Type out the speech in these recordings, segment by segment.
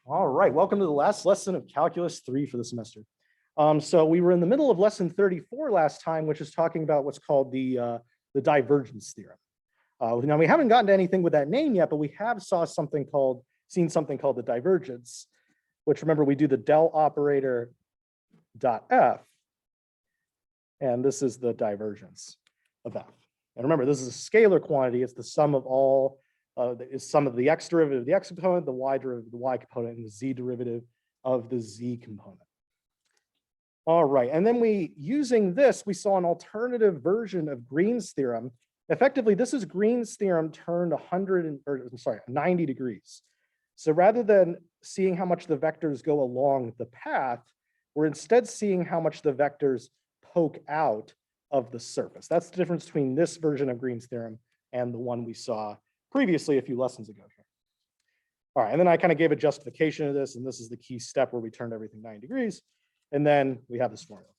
All right, welcome to the last lesson of Calculus 3 for the semester. So we were in the middle of lesson 34 last time, which is talking about what's called the Divergence Theorem. Now we haven't gotten to anything with that name yet, but we have seen something called the divergence, which remember we do the del operator dot f, and this is the divergence of f. And remember, this is a scalar quantity. It's the sum of all. Is sum of the x derivative of the x component, the y derivative of the y component, and the z derivative of the z component. All right, and then using this, we saw an alternative version of Green's theorem. Effectively, this is Green's theorem turned 90 degrees. So rather than seeing how much the vectors go along the path, we're instead seeing how much the vectors poke out of the surface. That's the difference between this version of Green's theorem and the one we saw previously a few lessons ago here. All right, and then I kind of gave a justification of this, and this is the key step where we turned everything 90 degrees, and then we have this formula.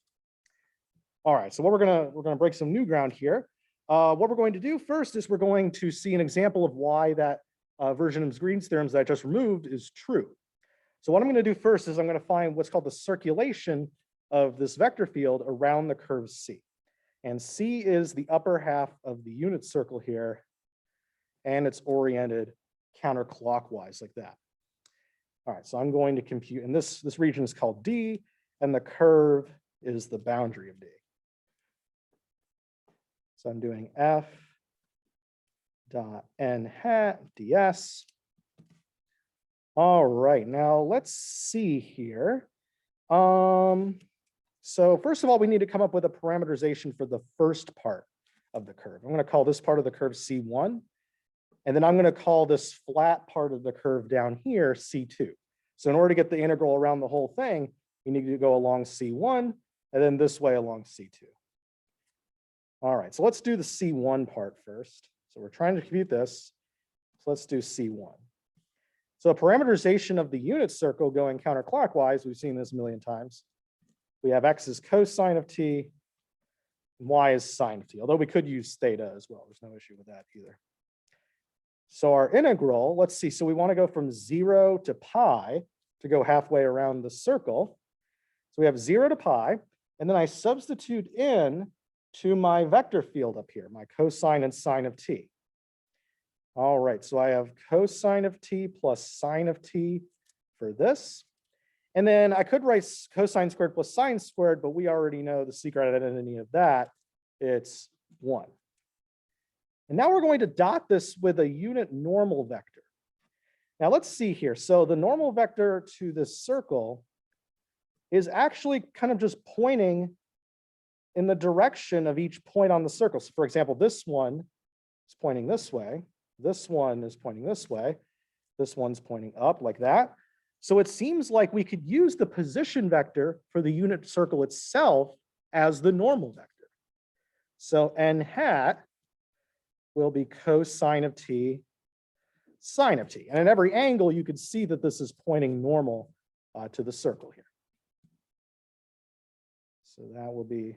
All right, so we're gonna break some new ground here. What we're going to do first is we're going to see an example of why that version of Green's theorems that I just removed is true. So what I'm going to do first is I'm going to find what's called the circulation of this vector field around the curve C. And C is the upper half of the unit circle here, and it's oriented counterclockwise like that. All right, so I'm going to compute, and this region is called D, and the curve is the boundary of D. So I'm doing f dot n hat ds. All right, now let's see here. So first of all, we need to come up with a parameterization for the first part of the curve. I'm going to call this part of the curve C1. And then I'm going to call this flat part of the curve down here C2. So in order to get the integral around the whole thing, we need to go along C1 and then this way along C2. All right, so let's do the C1 part first. So we're trying to compute this. So let's do C1. So a parameterization of the unit circle going counterclockwise, we've seen this a million times. We have x is cosine of t, and y is sine of t, although we could use theta as well. There's no issue with that either. So our integral, let's see, so we want to go from 0 to pi to go halfway around the circle. So we have 0 to pi, and then I substitute in to my vector field up here, my cosine and sine of t. All right, so I have cosine of t plus sine of t for this. And then I could write cosine squared plus sine squared, but we already know the secret identity of that. It's 1. And now we're going to dot this with a unit normal vector. Now let's see here. So the normal vector to this circle is actually kind of just pointing in the direction of each point on the circle. So for example, this one is pointing this way. This one is pointing this way. This one's pointing up like that. So it seems like we could use the position vector for the unit circle itself as the normal vector. So n hat will be cosine of t, sine of t. And at every angle, you could see that this is pointing normal to the circle here. So that will be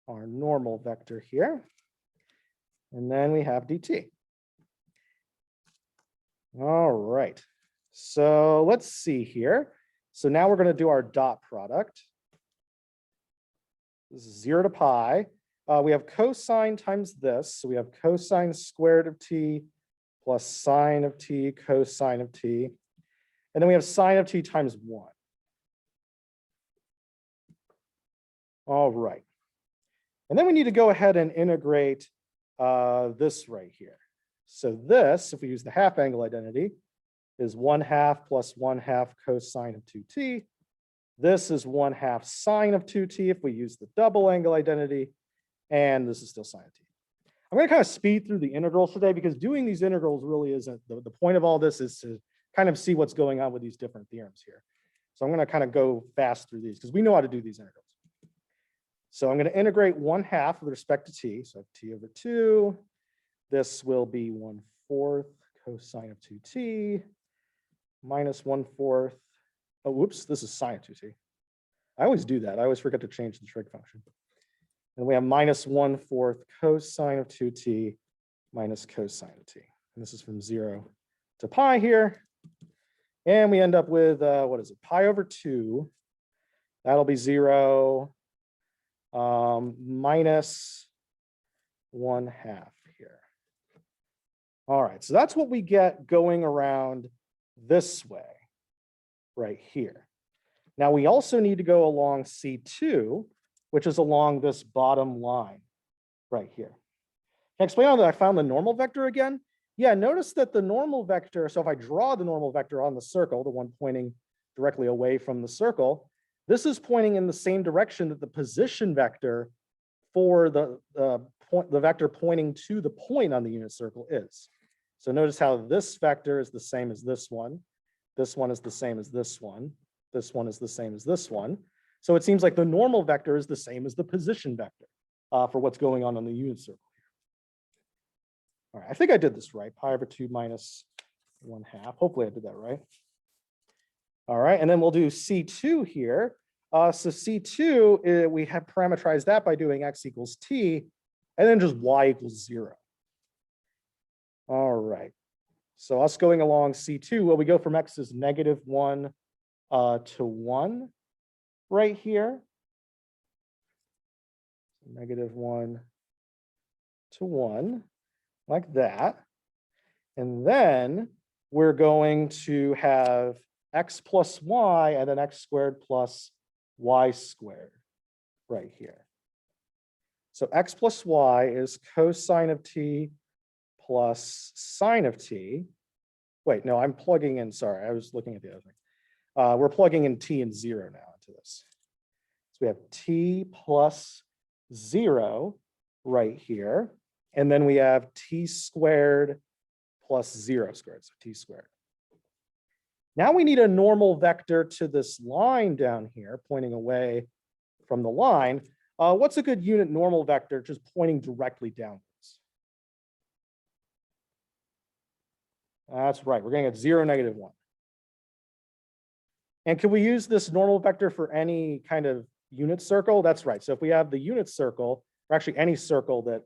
our normal vector here. And then we have dt. All right. So let's see here. So now we're going to do our dot product. This is 0 to pi. We have cosine times this. So we have cosine squared of t plus sine of t cosine of t. And then we have sine of t times 1. All right. And then we need to go ahead and integrate this right here. So this, if we use the half angle identity, is 1/2 plus 1/2 cosine of 2t. This is 1/2 sine of 2t if we use the double angle identity. And this is still sine of t. I'm going to kind of speed through the integrals today because doing these integrals really isn't, the point of all this is to kind of see what's going on with these different theorems here. So I'm going to kind of go fast through these because we know how to do these integrals. So I'm going to integrate 1/2 with respect to t. So I have t over 2. This will be 1/4 cosine of 2t minus 1/4. Oh, whoops, this is sine of 2t. I always do that. I always forget to change the trig function. And we have minus 1/4 cosine of 2t minus cosine of t. And this is from 0 to pi here. And we end up with, what is it, pi over 2. That'll be 0 minus 1/2 here. All right, so that's what we get going around this way right here. Now we also need to go along C2, which is along this bottom line right here. Can I explain how that I found the normal vector again? Yeah, notice that the normal vector, so if I draw the normal vector on the circle, the one pointing directly away from the circle, this is pointing in the same direction that the position vector for the vector pointing to the point on the unit circle is. So notice how this vector is the same as this one. This one is the same as this one. This one is the same as this one. So it seems like the normal vector is the same as the position vector for what's going on the unit circle here. All right, I think I did this right. Pi over 2 minus 1/2. Hopefully I did that right. All right, and then we'll do C2 here. So C2, we have parameterized that by doing x equals t, and then just y equals 0. All right, so us going along C2, well, we go from x is -1 to 1 right here. -1 to 1, like that. And then we're going to have x plus y and then x squared plus y squared right here. So x plus y is cosine of t plus sine of t. Wait, no, I'm plugging in, sorry, I was looking at the other thing. We're plugging in t and 0 now into this. So we have t plus 0 right here. And then we have t squared plus 0 squared, so t squared. Now we need a normal vector to this line down here, pointing away from the line. What's a good unit normal vector just pointing directly downwards? That's right, we're going to get 0, -1. And can we use this normal vector for any kind of unit circle? That's right. So if we have the unit circle, or actually any circle that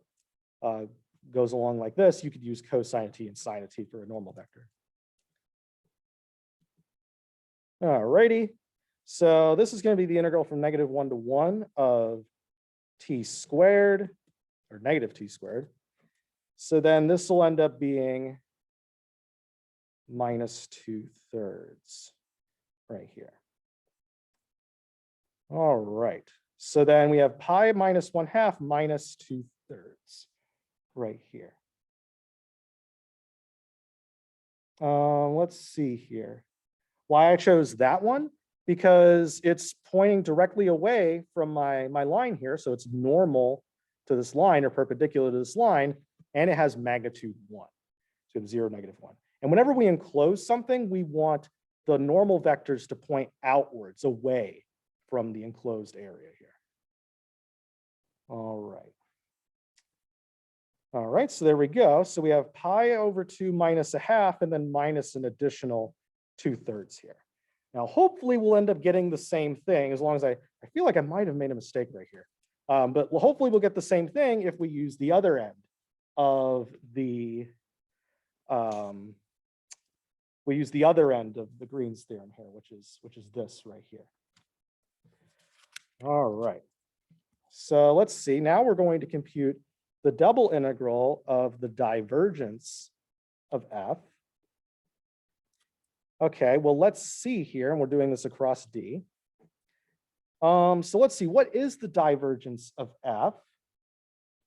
goes along like this, you could use cosine of t and sine of t for a normal vector. All righty. So this is going to be the integral from -1 to 1 of t squared, or negative t squared. So then this will end up being -2/3 right here. All right. So then we have pi minus 1/2 minus 2/3 right here. Let's see here. Why I chose that one? Because it's pointing directly away from my line here. So it's normal to this line or perpendicular to this line, and it has magnitude 1. So we have 0, -1. And whenever we enclose something, we want the normal vectors to point outwards, away from the enclosed area here. All right. All right, so there we go. So we have pi over 2 minus 1/2, and then minus an additional 2/3 here. Now, hopefully we'll end up getting the same thing, as long as I feel like I might have made a mistake right here. But hopefully we'll get the same thing if we use the other end of the Green's theorem here, which is this right here. All right. So let's see. Now we're going to compute the double integral of the divergence of f. Okay, well, let's see here, and we're doing this across D. So let's see, what is the divergence of f?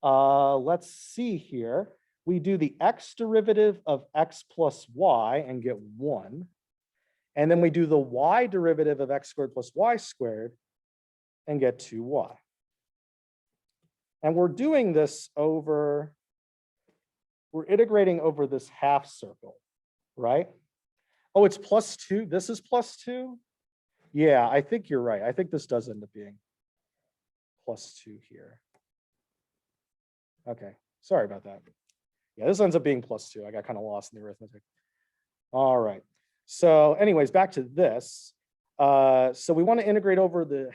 Let's see here. We do the x derivative of x plus y and get 1. And then we do the y derivative of x squared plus y squared and get 2y. And we're doing this over, we're integrating over this half circle, right? Oh, it's +2. This is +2? Yeah, I think you're right. I think this does end up being +2 here. Okay, sorry about that. Yeah, this ends up being +2. I got kind of lost in the arithmetic. All right. So anyways, back to this. So we want to integrate over the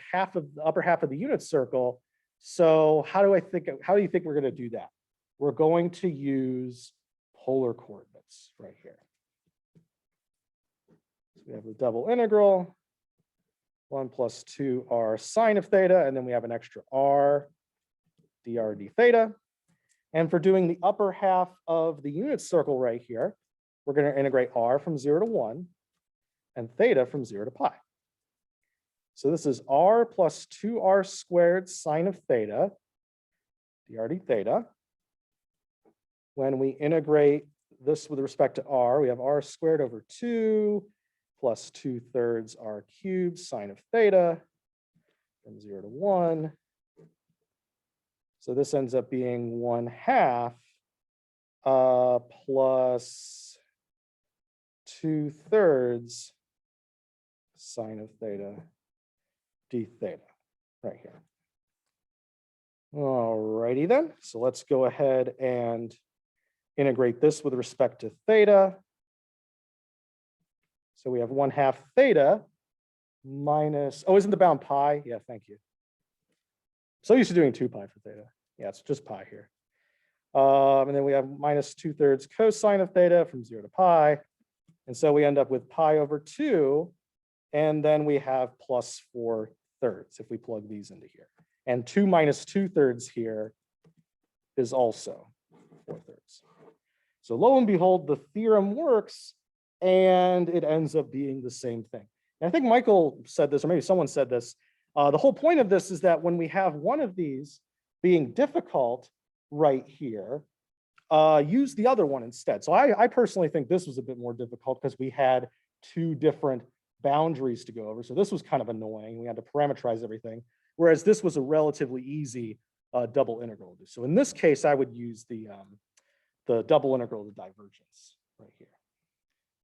upper half of the unit circle. So how do you think we're going to do that? We're going to use polar coordinates right here. So we have the double integral, 1 plus 2r sine of theta, and then we have an extra r dr d theta. And for doing the upper half of the unit circle right here, we're going to integrate r from 0 to 1 and theta from 0 to pi. So this is r plus 2r squared sine of theta, dr d theta. When we integrate this with respect to r, we have r squared over 2 plus 2/3 r cubed sine of theta from 0 to 1. So this ends up being 1/2 plus 2/3 sine of theta d theta right here. All righty then. So let's go ahead and integrate this with respect to theta. So we have 1/2 theta minus, oh, isn't the bound pi? Yeah, thank you. So used to doing 2 pi for theta. Yeah, it's just pi here. And then we have minus 2/3 cosine of theta from 0 to pi. And so we end up with pi over 2. And then we have plus 4/3 if we plug these into here. And 2 minus 2/3 here is also 4/3. So lo and behold, the theorem works and it ends up being the same thing. And I think Michael said this, or maybe someone said this. The whole point of this is that when we have one of these being difficult right here, use the other one instead. So I personally think this was a bit more difficult because we had 2 different boundaries to go over. So this was kind of annoying. We had to parameterize everything, whereas this was a relatively easy double integral. So in this case, I would use the double integral of the divergence right here.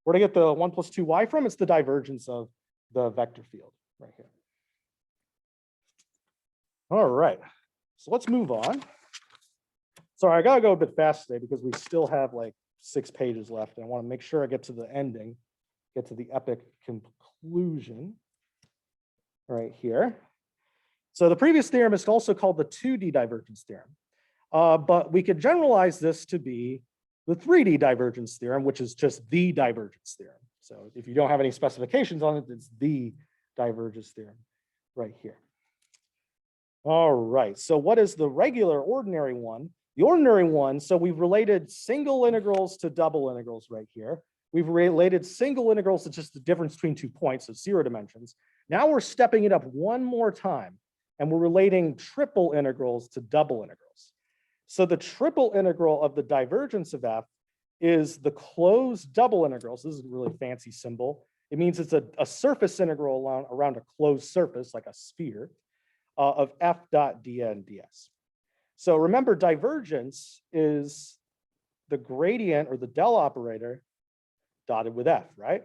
Where to get the 1 plus 2y from? It's the divergence of the vector field right here. All right, so let's move on. Sorry, I gotta go a bit fast today because we still have like 6 pages left. And I want to make sure I get to the ending, get to the epic conclusion right here. So the previous theorem is also called the 2D divergence theorem. But we could generalize this to be the 3D divergence theorem, which is just the divergence theorem. So if you don't have any specifications on it, it's the divergence theorem right here. All right, so what is the regular ordinary one? The ordinary one, so we've related single integrals to double integrals right here. We've related single integrals to just the difference between 2 points, so 0 dimensions. Now we're stepping it up one more time, and we're relating triple integrals to double integrals. So the triple integral of the divergence of f is the closed double integrals. This is a really fancy symbol. It means it's a surface integral around a closed surface, like a sphere, of f dot dn ds. So remember, divergence is the gradient or the del operator dotted with f, right?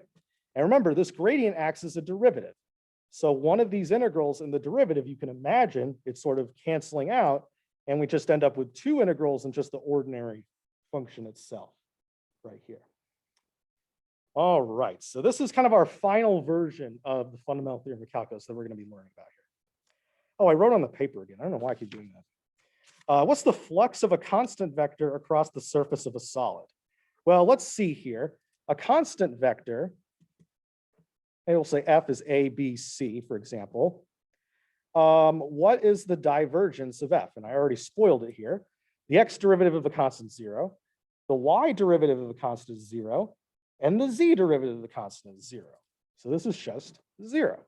And remember, this gradient acts as a derivative. So one of these integrals in the derivative, you can imagine it's sort of canceling out, and we just end up with 2 integrals in just the ordinary function itself right here. All right, so this is kind of our final version of the fundamental theorem of calculus that we're going to be learning about here. Oh, I wrote on the paper again. I don't know why I keep doing that. What's the flux of a constant vector across the surface of a solid? Well, let's see here. A constant vector, and we'll say f is a, b, c, for example. What is the divergence of f? And I already spoiled it here. The x derivative of the constant is 0. The y derivative of the constant is 0. And the z derivative of the constant is 0. So this is just 0.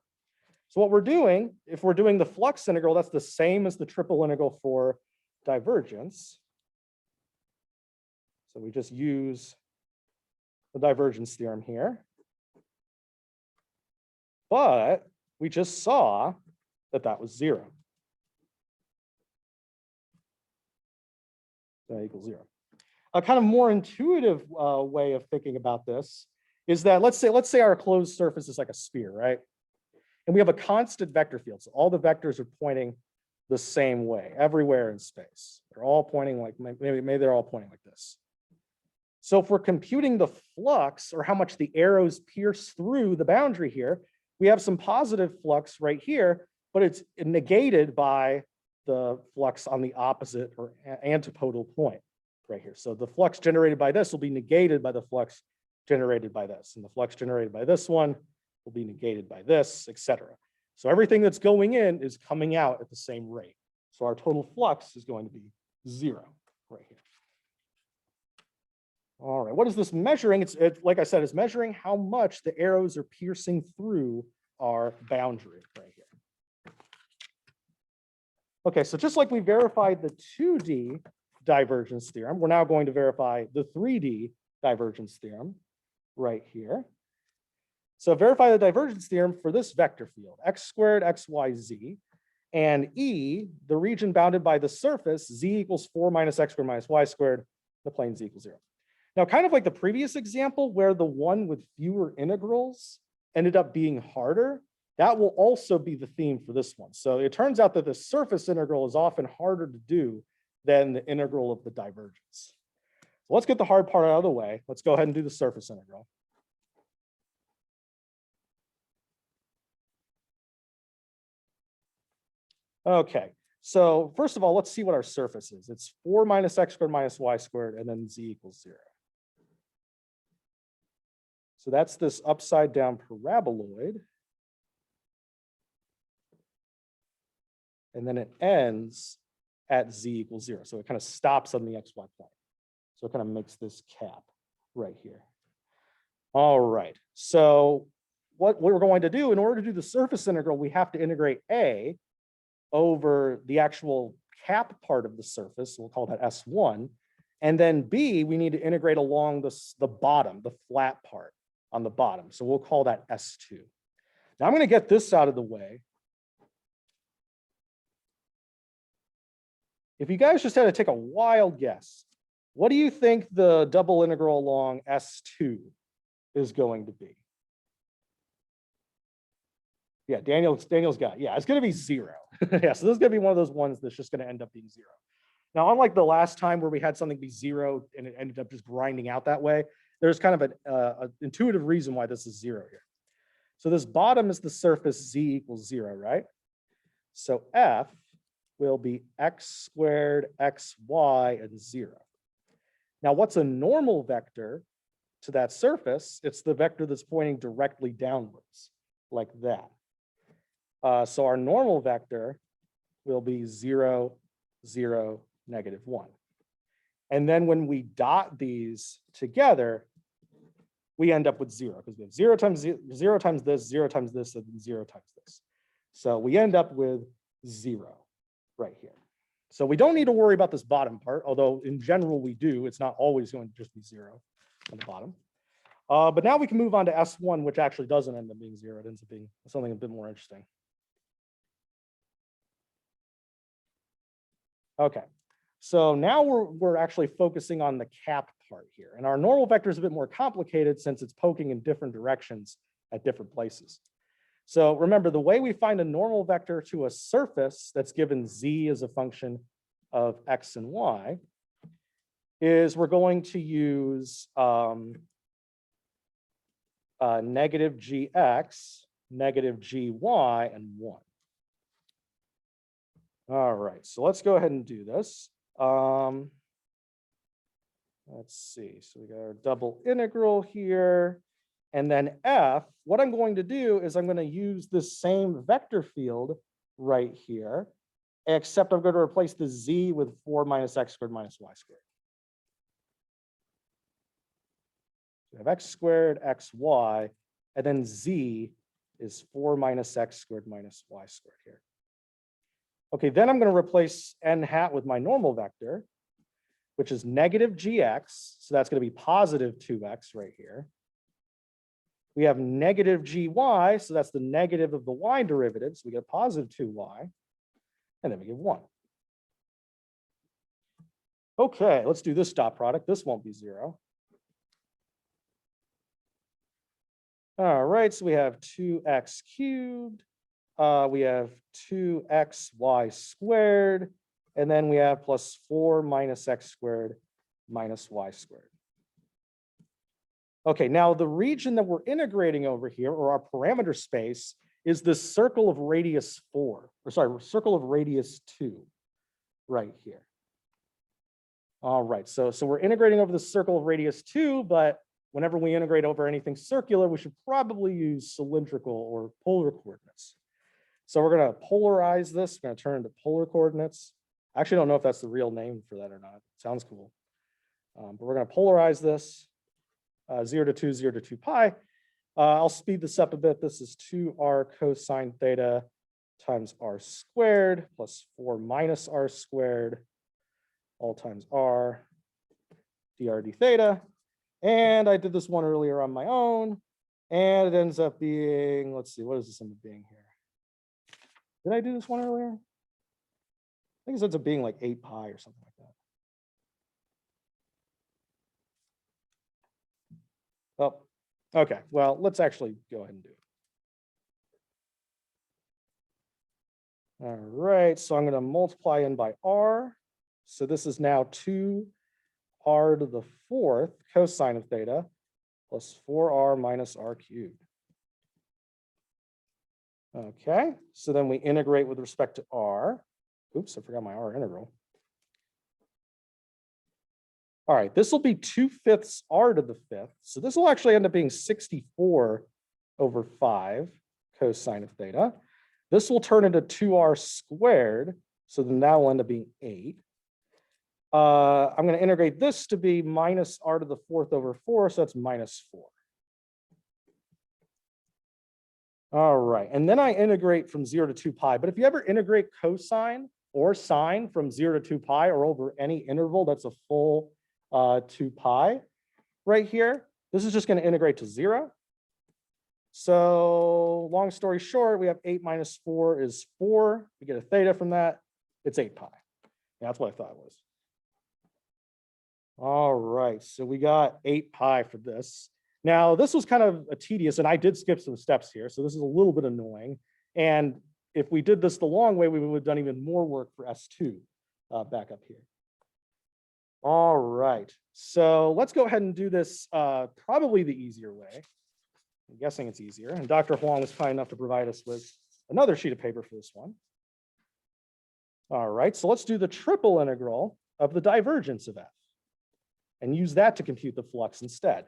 So what we're doing, if we're doing the flux integral, that's the same as the triple integral for divergence. So we just use the divergence theorem here. But we just saw that that was 0. So that equals 0. A kind of more intuitive way of thinking about this is that let's say our closed surface is like a sphere, right? And we have a constant vector field. So all the vectors are pointing the same way everywhere in space. They're all pointing like, maybe they're all pointing like this. So if we're computing the flux, or how much the arrows pierce through the boundary here, we have some positive flux right here, but it's negated by the flux on the opposite or antipodal point right here. So the flux generated by this will be negated by the flux generated by this. And the flux generated by this one will be negated by this, etc. So everything that's going in is coming out at the same rate. So our total flux is going to be 0 right here. All right, what is this measuring? It's like I said, it's measuring how much the arrows are piercing through our boundary right here. Okay, so just like we verified the 2D divergence theorem, we're now going to verify the 3D divergence theorem right here. So verify the divergence theorem for this vector field, x squared, x, y, z, and E, the region bounded by the surface, z equals 4 minus x squared minus y squared, the plane z equals 0. Now, kind of like the previous example where the one with fewer integrals ended up being harder, that will also be the theme for this one. So it turns out that the surface integral is often harder to do than the integral of the divergence. So let's get the hard part out of the way. Let's go ahead and do the surface integral. Okay, so first of all, let's see what our surface is. It's 4 minus x squared minus y squared, and then z equals 0. So that's this upside down paraboloid. And then it ends at z equals 0. So it kind of stops on the xy plane. So it kind of makes this cap right here. All right, so what we're going to do in order to do the surface integral, we have to integrate A over the actual cap part of the surface. We'll call that S1. And then B, we need to integrate along the bottom, the flat part on the bottom. So we'll call that S2. Now I'm going to get this out of the way. If you guys just had to take a wild guess, what do you think the double integral along S2 is going to be? Yeah, Daniel's got it. Yeah, it's going to be 0. Yeah, so this is going to be one of those ones that's just going to end up being 0. Now, unlike the last time where we had something be 0 and it ended up just grinding out that way, there's kind of an intuitive reason why this is 0 here. So this bottom is the surface z equals 0, right? So F will be x squared, xy, and 0. Now, what's a normal vector to that surface? It's the vector that's pointing directly downwards, like that. So our normal vector will be 0, 0, -1. And then when we dot these together, we end up with 0 because we have 0 times 0 times this, 0 times this, and 0 times this. So we end up with 0 right here. So we don't need to worry about this bottom part, although in general we do. It's not always going to just be 0 on the bottom. But now we can move on to S1, which actually doesn't end up being 0. It ends up being something a bit more interesting. Okay, so now we're actually focusing on the cap part here. And our normal vector is a bit more complicated since it's poking in different directions at different places. So remember, the way we find a normal vector to a surface that's given z as a function of x and y is we're going to use negative gx, negative gy, and 1. All right, so let's go ahead and do this. Let's see, so we got our double integral here. And then F, what I'm going to do is I'm going to use this same vector field right here, except I'm going to replace the z with 4 minus x squared minus y squared. So we have x squared, xy, and then z is 4 minus x squared minus y squared here. Okay, then I'm going to replace n hat with my normal vector, which is negative gx. So that's going to be positive 2x right here. We have negative gy, so that's the negative of the y derivative. So we get positive 2y, and then we get 1. Okay, let's do this dot product. This won't be 0. All right, so we have 2x cubed. We have 2xy squared, and then we have plus 4 minus x squared minus y squared. Okay, now the region that we're integrating over here, or our parameter space, is this circle of radius 4, or sorry, circle of radius 2 right here. All right, so we're integrating over the circle of radius 2, but whenever we integrate over anything circular, we should probably use cylindrical or polar coordinates. So we're going to polarize this. We're going to turn into polar coordinates. I actually don't know if that's the real name for that or not. Sounds cool. But we're going to polarize this 0 to 2, 0 to 2 pi. I'll speed this up a bit. This is 2r cosine theta times r squared plus 4 minus r squared all times r dr d theta. And I did this one earlier on my own. And it ends up being, let's see, what does this end up being here? Did I do this one earlier? I think it ends up being like 8 pi or something like that. Oh, okay. Well, let's actually go ahead and do it. All right, so I'm going to multiply in by r. So this is now 2r to the 4th cosine of theta plus 4r minus r cubed. Okay, so then we integrate with respect to r. Oops, I forgot my r integral. All right, this will be 2/5 r to the 5th. So this will actually end up being 64 over 5 cosine of theta. This will turn into 2r squared. So then that will end up being 8. I'm going to integrate this to be minus r to the 4th over 4. So that's minus 4. All right, and then I integrate from 0 to 2 pi. But if you ever integrate cosine or sine from 0 to 2 pi or over any interval that's a full 2 pi right here, this is just going to integrate to 0. So long story short, we have 8 minus 4 is 4. We get a theta from that. It's 8 pi. That's what I thought it was. All right, so we got 8 pi for this. Now, this was kind of tedious, and I did skip some steps here, so this is a little bit annoying. And if we did this the long way, we would have done even more work for S2 back up here. All right, so let's go ahead and do this probably the easier way. I'm guessing it's easier. And Dr. Huang was kind enough to provide us with another sheet of paper for this one. All right, so let's do the triple integral of the divergence of f and use that to compute the flux instead.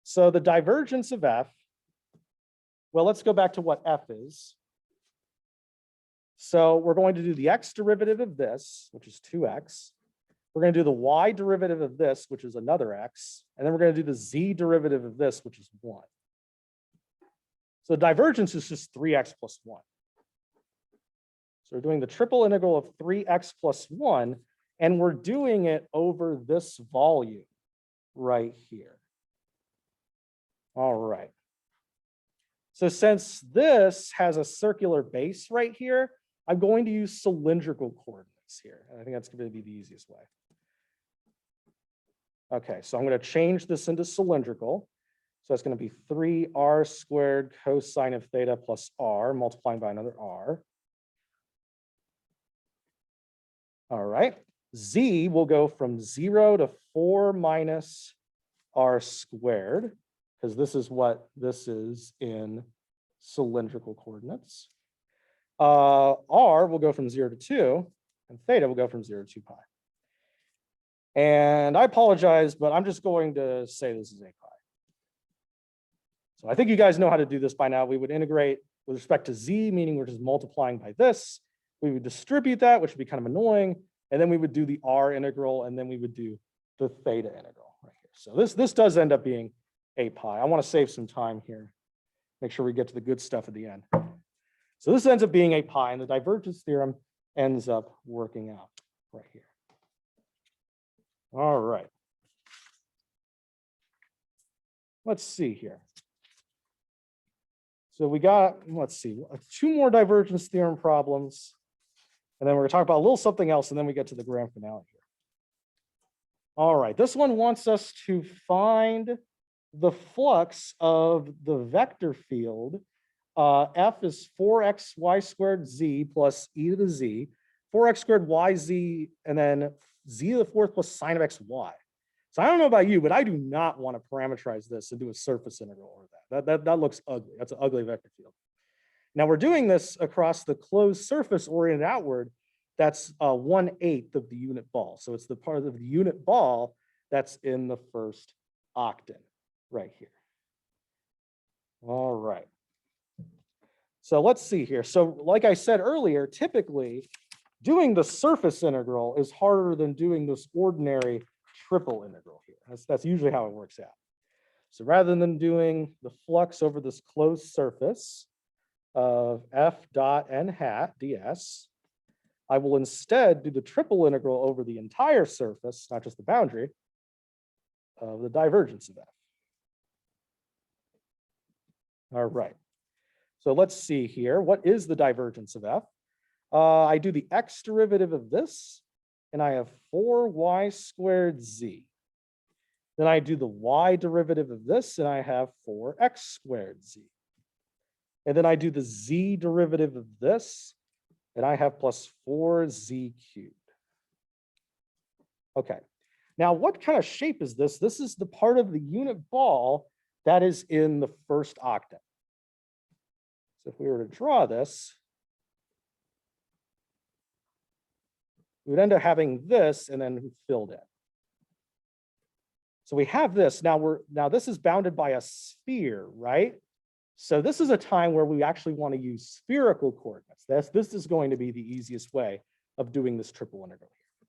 So the divergence of f, well, let's go back to what f is. So we're going to do the x derivative of this, which is 2x. We're going to do the y derivative of this, which is another x. And then we're going to do the z derivative of this, which is 1. So divergence is just 3x plus 1. So we're doing the triple integral of 3x plus 1, and we're doing it over this volume right here. All right. So since this has a circular base right here, I'm going to use cylindrical coordinates here. And I think that's going to be the easiest way. Okay, so I'm going to change this into cylindrical. So it's going to be 3r squared cosine of theta plus r multiplying by another r. All right, z will go from 0 to 4 minus r squared, because this is what this is in cylindrical coordinates. R will go from 0 to 2, and theta will go from 0 to 2 pi. And I apologize, but I'm just going to say this is 8 pi. So I think you guys know how to do this by now. We would integrate with respect to z, meaning we're just multiplying by this. We would distribute that, which would be kind of annoying. And then we would do the r integral, and then we would do the theta integral right here. So this does end up being 8 pi. I want to save some time here. Make sure we get to the good stuff at the end. So this ends up being 8 pi, and the divergence theorem ends up working out right here. All right. Let's see here. So we got, let's see, 2 more divergence theorem problems. And then we're going to talk about a little something else, and then we get to the grand finale here. All right, this one wants us to find the flux of the vector field. F is 4xy squared z plus e to the z, 4x squared yz, and then z to the 4th plus sine of xy. So I don't know about you, but I do not want to parameterize this and do a surface integral or that. That looks ugly. That's an ugly vector field. Now we're doing this across the closed surface oriented outward. That's 1/8 of the unit ball. So it's the part of the unit ball that's in the first octant right here. All right. So let's see here. So like I said earlier, typically doing the surface integral is harder than doing this ordinary triple integral here. That's usually how it works out. So rather than doing the flux over this closed surface of f dot n hat ds, I will instead do the triple integral over the entire surface, not just the boundary, of the divergence of f. All right. So let's see here. What is the divergence of f? I do the x derivative of this, and I have 4y squared z. Then I do the y derivative of this, and I have 4x squared z. And then I do the z derivative of this, and I have plus 4z cubed. Okay. Now, what kind of shape is this? This is the part of the unit ball that is in the first octant. So if we were to draw this, we would end up having this and then filled in. So we have this. Now this is bounded by a sphere, right? So this is a time where we actually want to use spherical coordinates. This is going to be the easiest way of doing this triple integral here.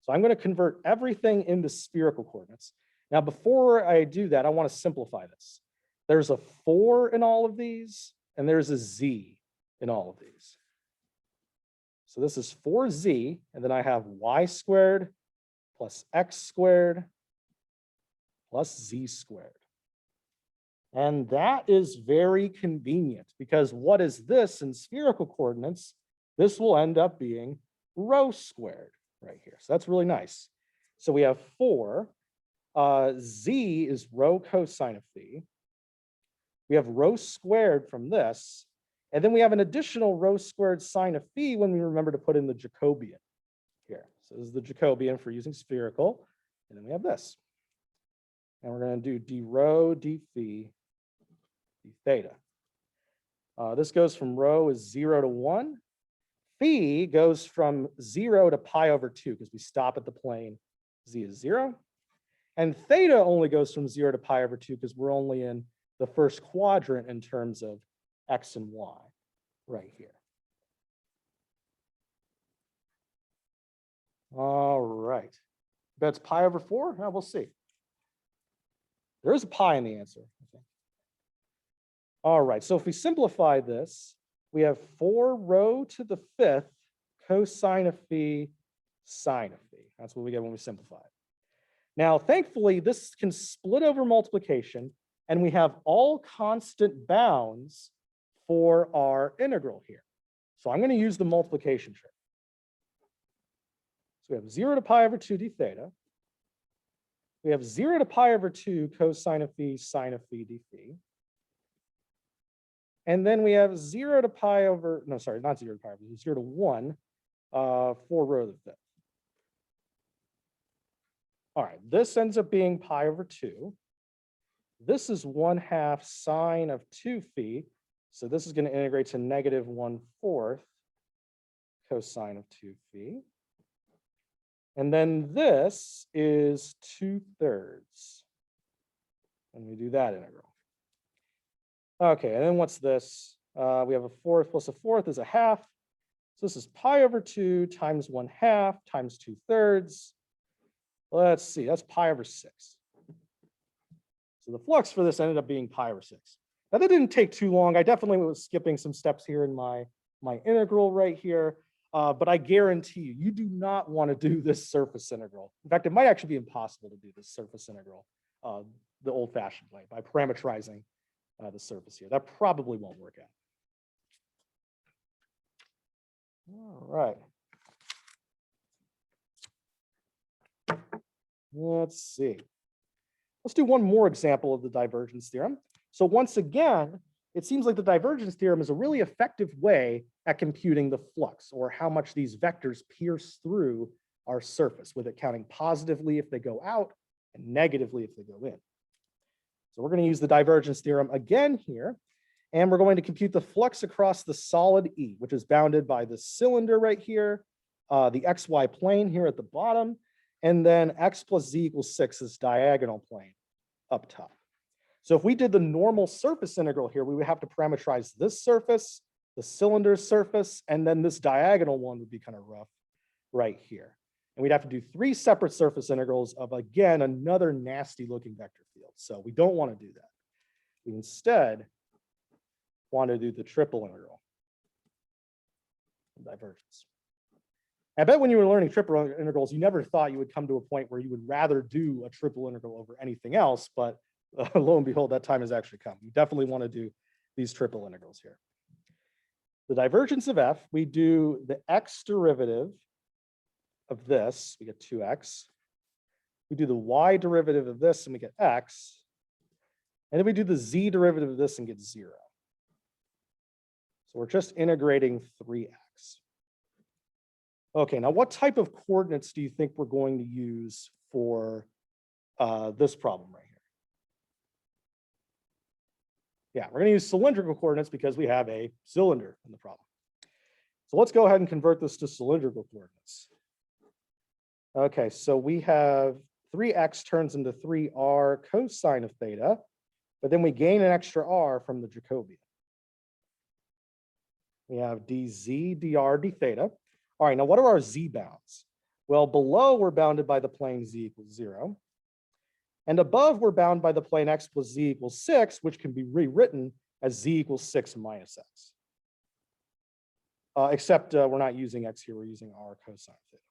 So I'm going to convert everything into spherical coordinates. Now, before I do that, I want to simplify this. There's a 4 in all of these, and there's a z in all of these. So this is 4z, and then I have y squared plus x squared plus z squared. And that is very convenient because what is this in spherical coordinates? This will end up being rho squared right here. So that's really nice. So we have 4. Z is rho cosine of phi. We have rho squared from this. And then we have an additional rho squared sine of phi when we remember to put in the Jacobian here. So this is the Jacobian for using spherical. And then we have this. And we're going to do d rho d phi d theta. This goes from rho is 0 to 1. Phi goes from 0 to pi over 2 because we stop at the plane z is 0. And theta only goes from 0 to pi over 2 because we're only in the first quadrant in terms of x and y right here. All right. That's pi over 4? Now we'll see. There is a pi in the answer. Okay. All right, so if we simplify this, we have 4 rho to the 5th cosine of phi sine of phi. That's what we get when we simplify it. Now, thankfully, this can split over multiplication, and we have all constant bounds for our integral here. So I'm going to use the multiplication trick. So we have 0 to pi over 2 d theta. We have 0 to pi over 2 cosine of phi sine of phi d phi. And then we have 0 to pi over, no, sorry, not 0 to pi over, 0 to 1, 4 rho to the 5th. All right, this ends up being pi over 2. This is 1/2 sine of 2 phi. So this is going to integrate to negative 1/4 cosine of 2 phi. And then this is 2/3. And we do that integral. Okay, and then what's this? We have a 4th plus a 4th is a 1/2. So this is pi over 2 times 1/2 times 2/3. Let's see, that's pi over 6. So the flux for this ended up being pi over 6. Now that didn't take too long. I definitely was skipping some steps here in my integral right here. But I guarantee you, you do not want to do this surface integral. In fact, it might actually be impossible to do this surface integral the old-fashioned way by parameterizing the surface here. That probably won't work out. All right. Let's see. Let's do one more example of the divergence theorem. So once again, it seems like the divergence theorem is a really effective way at computing the flux, or how much these vectors pierce through our surface, with it counting positively if they go out and negatively if they go in. So we're going to use the divergence theorem again here, and we're going to compute the flux across the solid E, which is bounded by the cylinder right here, the xy plane here at the bottom, and then x plus z equals 6 is diagonal plane up top. So if we did the normal surface integral here, we would have to parameterize this surface, the cylinder surface, and then this diagonal one would be kind of rough right here. And we'd have to do 3 separate surface integrals of, again, another nasty looking vector field. So we don't want to do that. We instead want to do the triple integral of divergence. I bet when you were learning triple integrals, you never thought you would come to a point where you would rather do a triple integral over anything else, but lo and behold, that time has actually come. You definitely want to do these triple integrals here. The divergence of f, we do the x derivative of this, we get 2x. We do the y derivative of this and we get x. And then we do the z derivative of this and get 0. So we're just integrating 3x. Okay, now what type of coordinates do you think we're going to use for this problem right here? Yeah, we're going to use cylindrical coordinates because we have a cylinder in the problem. So let's go ahead and convert this to cylindrical coordinates. Okay, so we have 3x turns into 3r cosine of theta, but then we gain an extra r from the Jacobian. We have dz, dr, d theta. All right, now what are our z bounds? Well, below we're bounded by the plane z equals 0. And above we're bound by the plane x plus z equals 6, which can be rewritten as z equals 6 minus x. Except we're not using x here, we're using r cosine theta.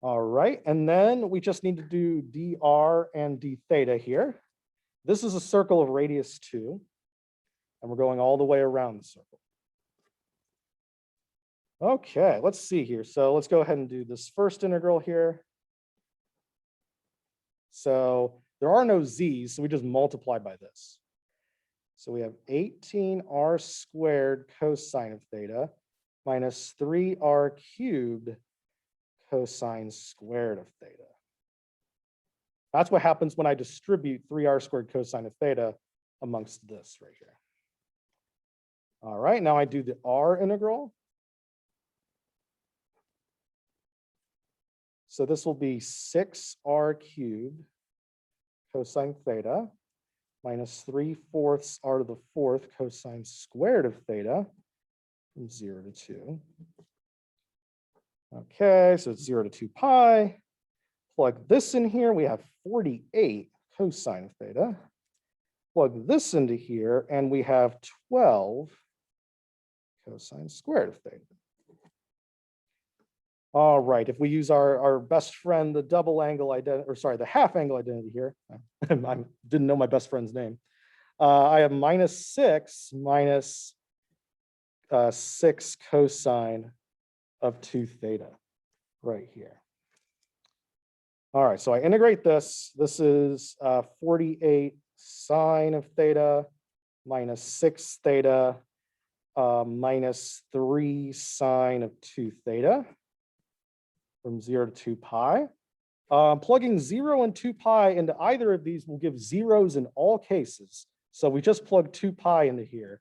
All right, and then we just need to do dr and d theta here. This is a circle of radius 2, and we're going all the way around the circle. Okay, let's see here. So let's go ahead and do this first integral here. So there are no z's, so we just multiply by this. So we have 18r squared cosine of theta minus 3r cubed cosine squared of theta. That's what happens when I distribute 3r squared cosine of theta amongst this right here. All right, now I do the r integral. So this will be 6r cubed cosine theta minus 3/4 r to the 4th cosine squared of theta from 0 to 2. Okay, so it's 0 to 2 pi. Plug this in here, we have 48 cosine of theta. Plug this into here, and we have 12 cosine squared of theta. All right, if we use our best friend, the double angle identity, or sorry, the half angle identity here, I didn't know my best friend's name. I have minus 6 minus 6 cosine of 2 theta right here. All right, so I integrate this. This is 48 sine of theta minus 6 theta minus 3 sine of 2 theta from 0 to 2 pi. Plugging 0 and 2 pi into either of these will give zeros in all cases. So we just plug 2 pi into here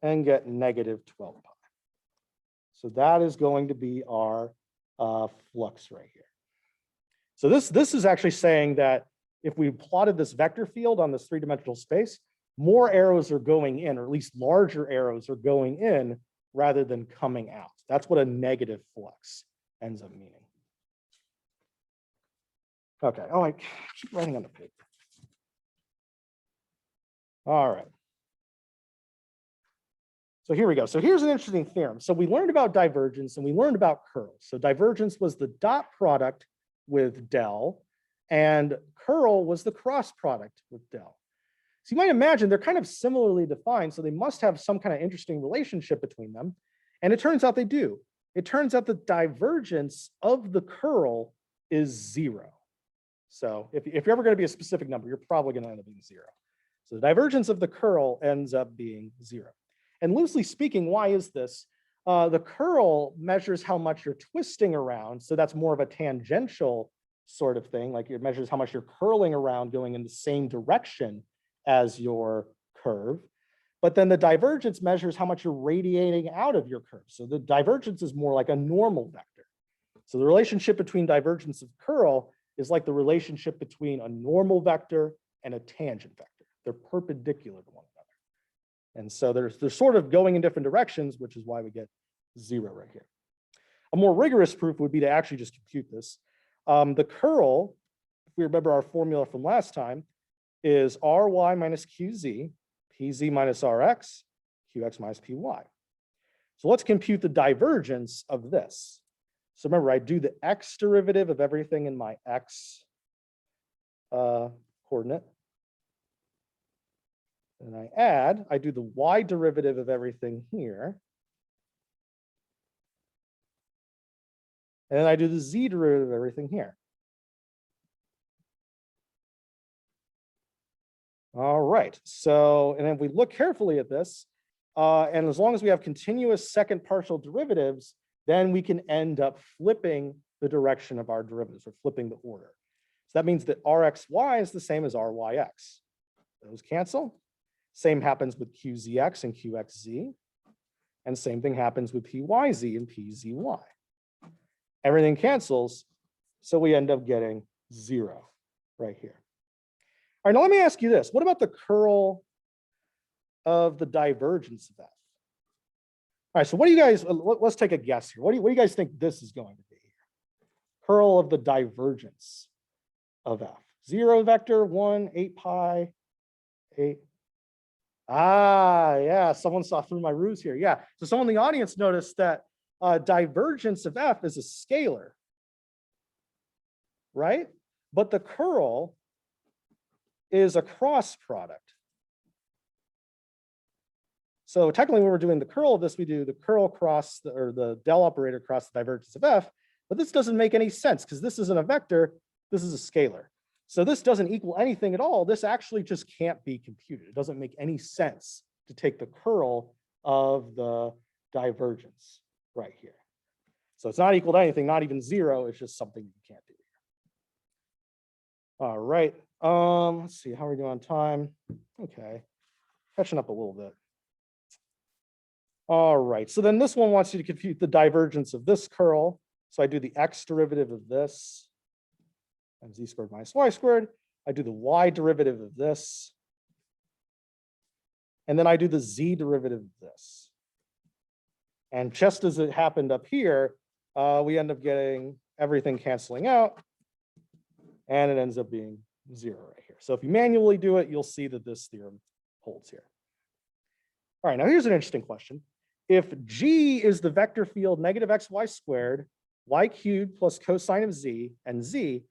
and get negative 12 pi. So that is going to be our flux right here. So this is actually saying that if we plotted this vector field on this 3-dimensional space, more arrows are going in, or at least larger arrows are going in rather than coming out. That's what a negative flux ends up meaning. Okay, oh, I keep writing on the paper. All right. So here we go. So here's an interesting theorem. So we learned about divergence and we learned about curl. So divergence was the dot product with del, and curl was the cross product with del. So you might imagine they're kind of similarly defined, so they must have some kind of interesting relationship between them. And it turns out they do. It turns out the divergence of the curl is 0. So if you're ever going to be a specific number, you're probably going to end up being 0. So the divergence of the curl ends up being 0. And loosely speaking, why is this? The curl measures how much you're twisting around. So that's more of a tangential sort of thing. Like it measures how much you're curling around going in the same direction as your curve. But then the divergence measures how much you're radiating out of your curve. So the divergence is more like a normal vector. So the relationship between divergence of curl is like the relationship between a normal vector and a tangent vector. They're perpendicular to one another. And so they're sort of going in different directions, which is why we get 0 right here. A more rigorous proof would be to actually just compute this. The curl, if we remember our formula from last time, is ry minus qz, pz minus rx, qx minus py. So let's compute the divergence of this. So remember, I do the x derivative of everything in my x coordinate. And I do the y derivative of everything here. And then I do the z derivative of everything here. All right, so, and if we look carefully at this, and as long as we have continuous second partial derivatives, then we can end up flipping the direction of our derivatives, or flipping the order. So that means that rxy is the same as ryx. Those cancel. Same happens with qzx and qxz. And same thing happens with pyz and pzy. Everything cancels, so we end up getting 0 right here. All right, now let me ask you this. What about the curl of the divergence of f? All right, so what do you guys, let's take a guess here. What do you guys think this is going to be here? Curl of the divergence of f. 0 vector, 1, 8 pi, 8. Ah, yeah, someone saw through my ruse here. Yeah, so someone in the audience noticed that divergence of f is a scalar, right? But the curl is a cross product. So technically when we're doing the curl of this, we do the curl cross, or the del operator cross the divergence of f, but this doesn't make any sense because this isn't a vector, this is a scalar. So this doesn't equal anything at all. This actually just can't be computed. It doesn't make any sense to take the curl of the divergence right here. So it's not equal to anything, not even 0. It's just something you can't do here. All right. Let's see, how are we doing on time? Okay, catching up a little bit. All right, so then this one wants you to compute the divergence of this curl. So I do the x derivative of this, times z squared minus y squared. I do the y derivative of this. And then I do the z derivative of this. And just as it happened up here, we end up getting everything canceling out. And it ends up being 0 right here. So if you manually do it, you'll see that this theorem holds here. All right, now here's an interesting question. If G is the vector field negative xy squared, y cubed plus cosine of z, and z,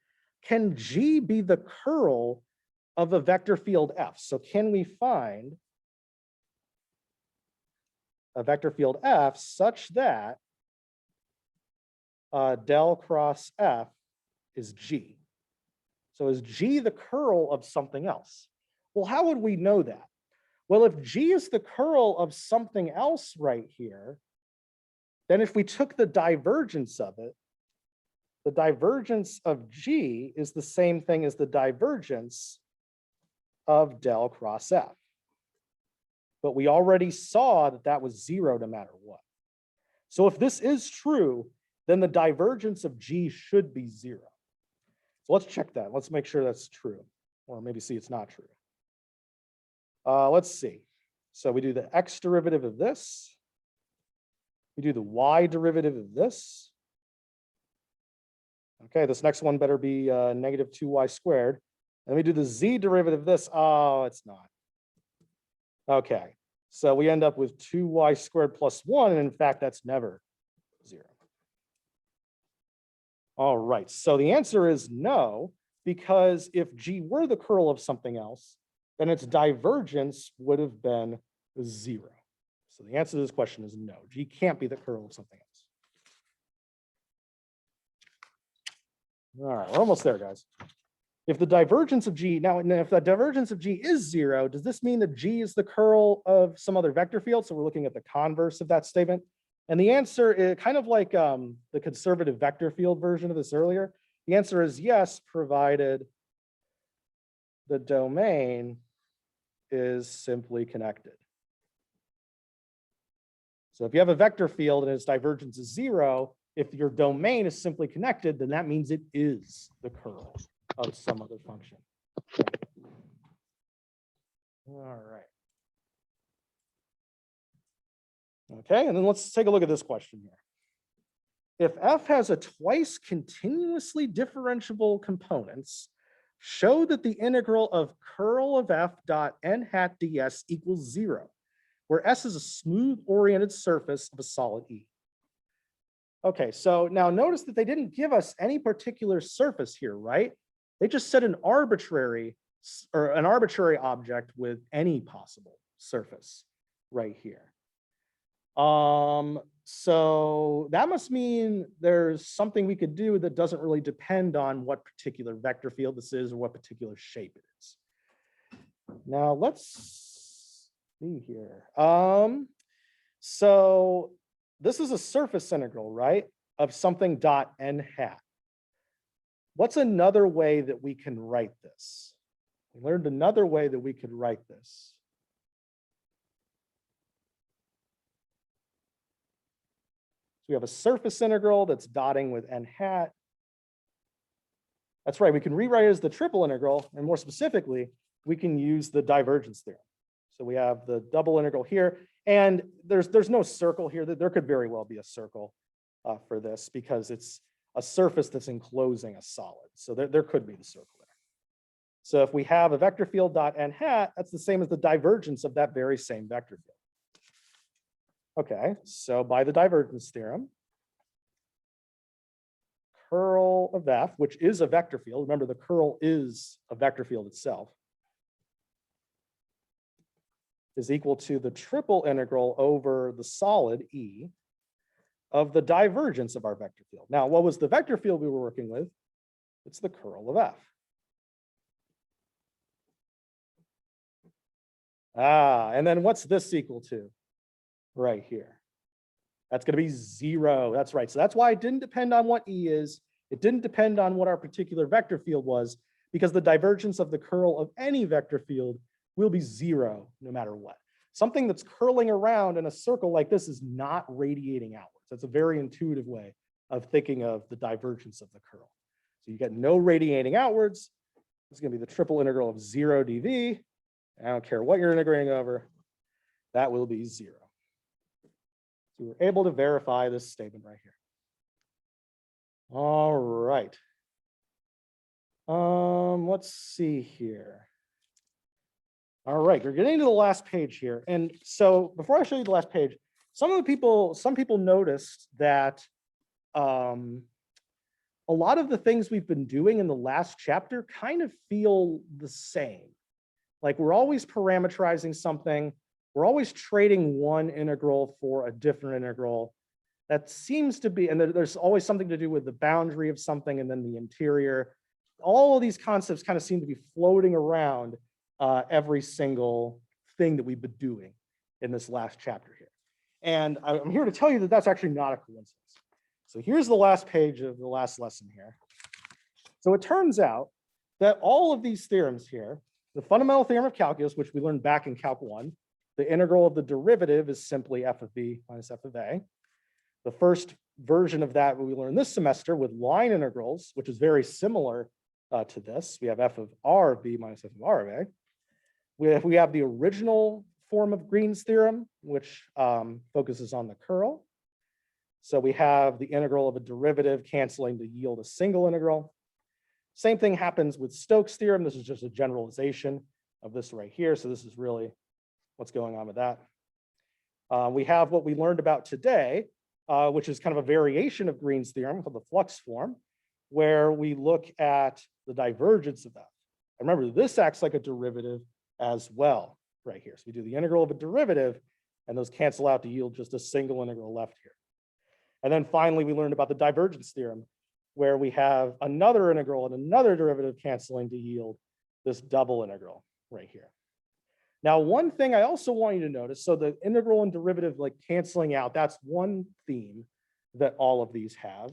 can G be the curl of a vector field F? So can we find a vector field F such that del cross F is G? So is G the curl of something else? Well, how would we know that? Well, if G is the curl of something else right here, then if we took the divergence of it, the divergence of G is the same thing as the divergence of del cross F. But we already saw that that was 0 no matter what. So if this is true, then the divergence of G should be 0. So let's check that. Let's make sure that's true. Or maybe see it's not true. Let's see. So we do the x derivative of this. We do the y derivative of this. Okay, this next one better be negative 2y squared. And we do the z derivative of this. Oh, it's not. Okay, so we end up with 2y squared plus 1. And in fact, that's never 0. All right, so the answer is no, because if G were the curl of something else, then its divergence would have been 0. So the answer to this question is no. G can't be the curl of something else. All right, we're almost there, guys. If the divergence of G, now if the divergence of G is 0, does this mean that G is the curl of some other vector field? So we're looking at the converse of that statement. And the answer is kind of like the conservative vector field version of this earlier. The answer is yes, provided the domain is simply connected. So if you have a vector field and its divergence is 0, If your domain is simply connected, then that means it is the curl of some other function. All right. Okay, and then let's take a look at this question here. If f has a twice continuously differentiable components, show that the integral of curl of f dot n hat ds equals 0, where s is a smooth oriented surface of a solid E. Okay, so now notice that they didn't give us any particular surface here, right? They just said an arbitrary object with any possible surface right here. So that must mean there's something we could do that doesn't really depend on what particular vector field this is or what particular shape it is. Now let's see here. So this is a surface integral, right, of something dot n hat. What's another way that we can write this? We learned another way that we could write this. So we have a surface integral that's dotting with n hat. That's right, we can rewrite it as the triple integral, and more specifically, we can use the divergence theorem. So we have the double integral here, and there's no circle here. There could very well be a circle for this because it's a surface that's enclosing a solid. So there could be the circle there. So if we have a vector field dot n hat, that's the same as the divergence of that very same vector field. Okay, so by the divergence theorem, curl of f, which is a vector field, remember the curl is a vector field itself, is equal to the triple integral over the solid E of the divergence of our vector field. Now, what was the vector field we were working with? It's the curl of f. And then what's this equal to? Right here. That's going to be 0. That's right. So that's why it didn't depend on what E is. It didn't depend on what our particular vector field was, because the divergence of the curl of any vector field will be 0 no matter what. Something that's curling around in a circle like this is not radiating outwards. That's a very intuitive way of thinking of the divergence of the curl. So you get no radiating outwards. It's going to be the triple integral of 0 dv. I don't care what you're integrating over. That will be 0. So we're able to verify this statement right here. All right. Let's see here. All right, we're getting to the last page here. And so before I show you the last page, some people noticed that a lot of the things we've been doing in the last chapter kind of feel the same. Like we're always parameterizing something. We're always trading one integral for a different integral. That seems to be, and there's always something to do with the boundary of something and then the interior. All of these concepts kind of seem to be floating around every single thing that we've been doing in this last chapter here. And I'm here to tell you that that's actually not a coincidence. So here's the last page of the last lesson here. So it turns out that all of these theorems here, the fundamental theorem of calculus, which we learned back in Calc 1, the integral of the derivative is simply f of b minus f of a. The first version of that we learned this semester with line integrals, which is very similar to this. We have f of r of b minus f of r of a. We have the original form of Green's theorem, which focuses on the curl. So we have the integral of a derivative canceling to yield a single integral. Same thing happens with Stokes' theorem. This is just a generalization of this right here. So this is really what's going on with that. We have what we learned about today, which is kind of a variation of Green's theorem called the Flux form, where we look at the divergence of that. And remember, this acts like a derivative as well right here. So we do the integral of a derivative, and those cancel out to yield just a single integral left here. And then finally, we learned about the divergence theorem, where we have another integral and another derivative canceling to yield this double integral right here. Now, one thing I also want you to notice, so the integral and derivative like canceling out, that's one theme that all of these have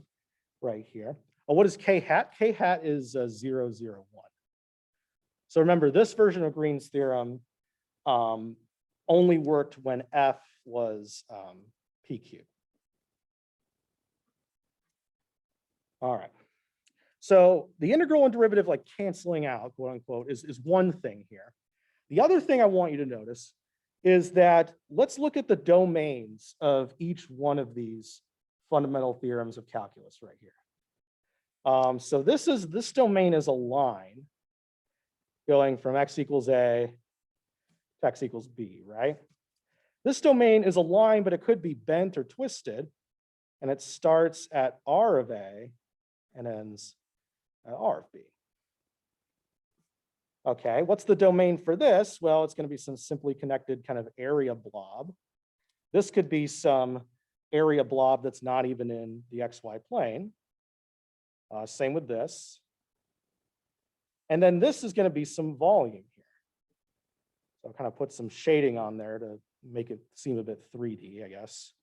right here. What is k hat? K hat is 0, 0, 1. So remember, this version of Green's theorem only worked when f was p cubed. All right. So the integral and derivative like canceling out, quote unquote, is one thing here. The other thing I want you to notice is that let's look at the domains of each one of these fundamental theorems of calculus right here. So this domain is a line going from x equals a to x equals b, right? This domain is a line, but it could be bent or twisted, and it starts at r of a and ends at r of b. Okay, what's the domain for this? Well, it's going to be some simply connected kind of area blob. This could be some area blob that's not even in the xy plane. Same with this. And then this is going to be some volume here. So I'll kind of put some shading on there to make it seem a bit 3D, I guess.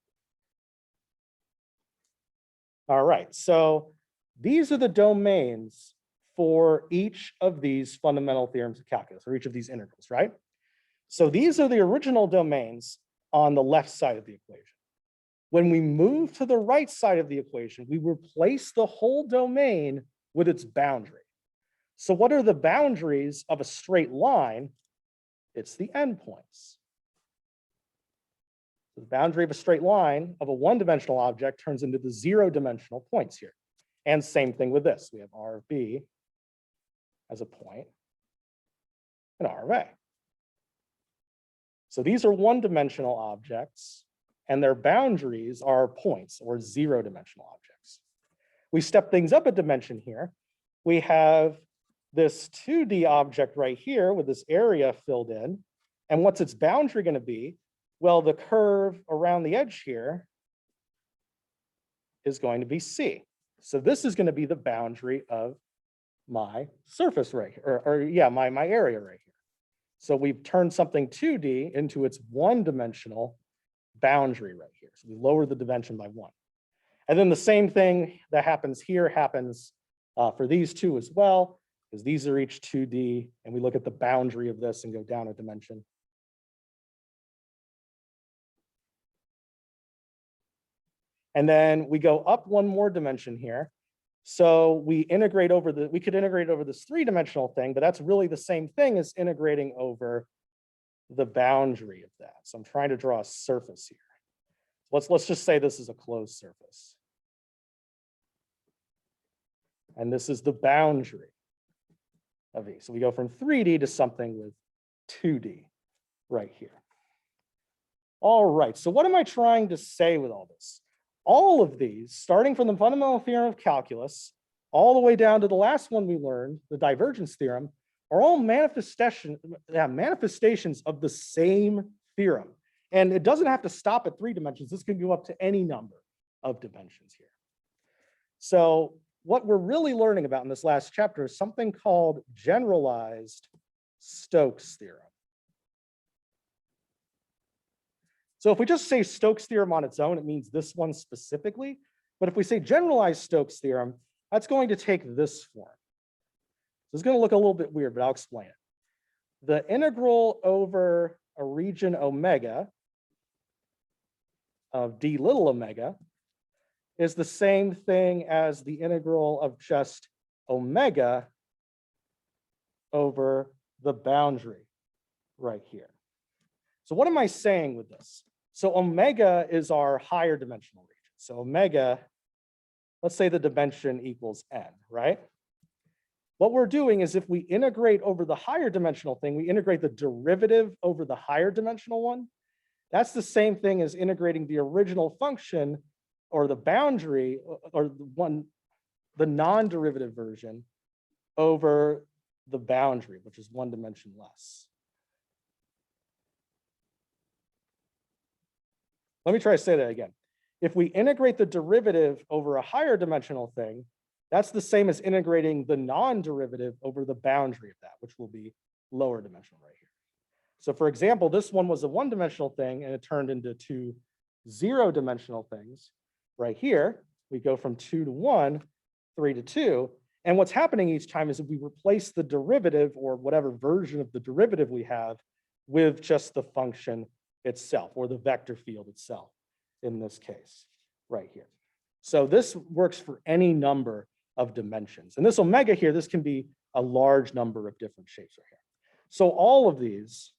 All right, so these are the domains for each of these fundamental theorems of calculus, or each of these integrals, right? So these are the original domains on the left side of the equation. When we move to the right side of the equation, we replace the whole domain with its boundary. So what are the boundaries of a straight line? It's the endpoints. The boundary of a straight line of a one-dimensional object turns into the zero-dimensional points here. And same thing with this. We have r of b as a point and r of a. So these are one-dimensional objects, and their boundaries are points or zero-dimensional objects. We step things up a dimension here. We have this 2D object right here with this area filled in. And what's its boundary going to be? Well, the curve around the edge here is going to be C. So this is going to be the boundary of my surface right here, my area right here. So we've turned something 2D into its one-dimensional boundary right here. So we lower the dimension by 1. And then the same thing that happens here happens for these two as well, because these are each 2D, and we look at the boundary of this and go down a dimension. And then we go up one more dimension here. So we integrate over we could integrate over this three-dimensional thing, but that's really the same thing as integrating over the boundary of that. So I'm trying to draw a surface here. Let's just say this is a closed surface. And this is the boundary of E. So we go from 3D to something with 2D right here. All right, so what am I trying to say with all this? All of these, starting from the fundamental theorem of calculus, all the way down to the last one we learned, the divergence theorem, are all manifestations of the same theorem. And it doesn't have to stop at 3 dimensions. This can go up to any number of dimensions here. So what we're really learning about in this last chapter is something called generalized Stokes theorem. So if we just say Stokes theorem on its own, it means this one specifically. But if we say generalized Stokes theorem, that's going to take this form. So it's going to look a little bit weird, but I'll explain it. The integral over a region omega of d little omega is the same thing as the integral of just omega over the boundary right here. So what am I saying with this? So omega is our higher dimensional region. So omega, let's say the dimension equals n, right? What we're doing is if we integrate over the higher dimensional thing, we integrate the derivative over the higher dimensional one. That's the same thing as integrating the original function or the boundary or the non-derivative version over the boundary, which is one dimension less. Let me try to say that again. If we integrate the derivative over a higher dimensional thing, that's the same as integrating the non-derivative over the boundary of that, which will be lower dimensional right here. So for example, this one was a one-dimensional thing and it turned into two zero-dimensional things. Right here, we go from 2 to 1, 3 to 2. And what's happening each time is that we replace the derivative or whatever version of the derivative we have with just the function itself or the vector field itself in this case right here. So this works for any number of dimensions. And this omega here, this can be a large number of different shapes right here. So all of these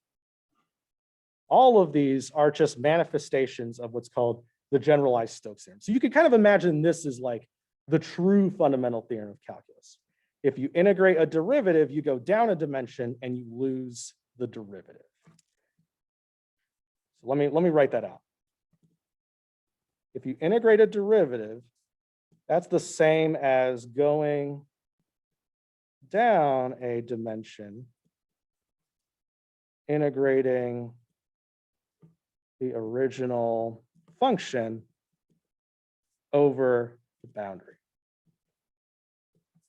are just manifestations of what's called the generalized Stokes theorem. So you could kind of imagine this is like the true fundamental theorem of calculus. If you integrate a derivative, you go down a dimension and you lose the derivative. So let me write that out. If you integrate a derivative, that's the same as going down a dimension, integrating the original function over the boundary.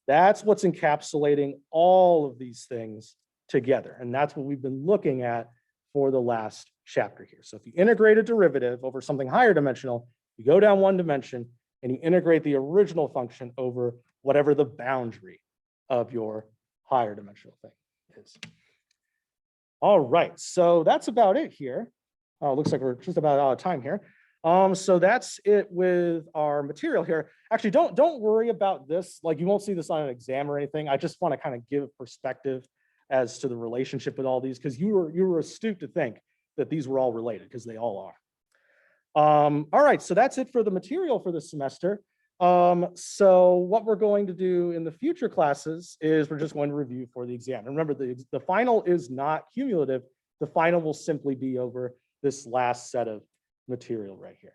That's what's encapsulating all of these things together. And that's what we've been looking at for the last chapter here. So if you integrate a derivative over something higher dimensional, you go down one dimension and you integrate the original function over whatever the boundary of your higher dimensional thing is. All right, so that's about it here. Looks like we're just about out of time here. So that's it with our material here. Actually, don't worry about this. Like, you won't see this on an exam or anything. I just want to kind of give perspective as to the relationship with all these, because you were astute to think that these were all related, because they all are. All right, so that's it for the material for this semester. So what we're going to do in the future classes is we're just going to review for the exam. And remember, the final is not cumulative. The final will simply be over this last set of material right here.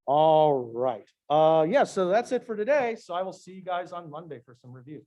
All right. Yeah, so that's it for today. So I will see you guys on Monday for some review.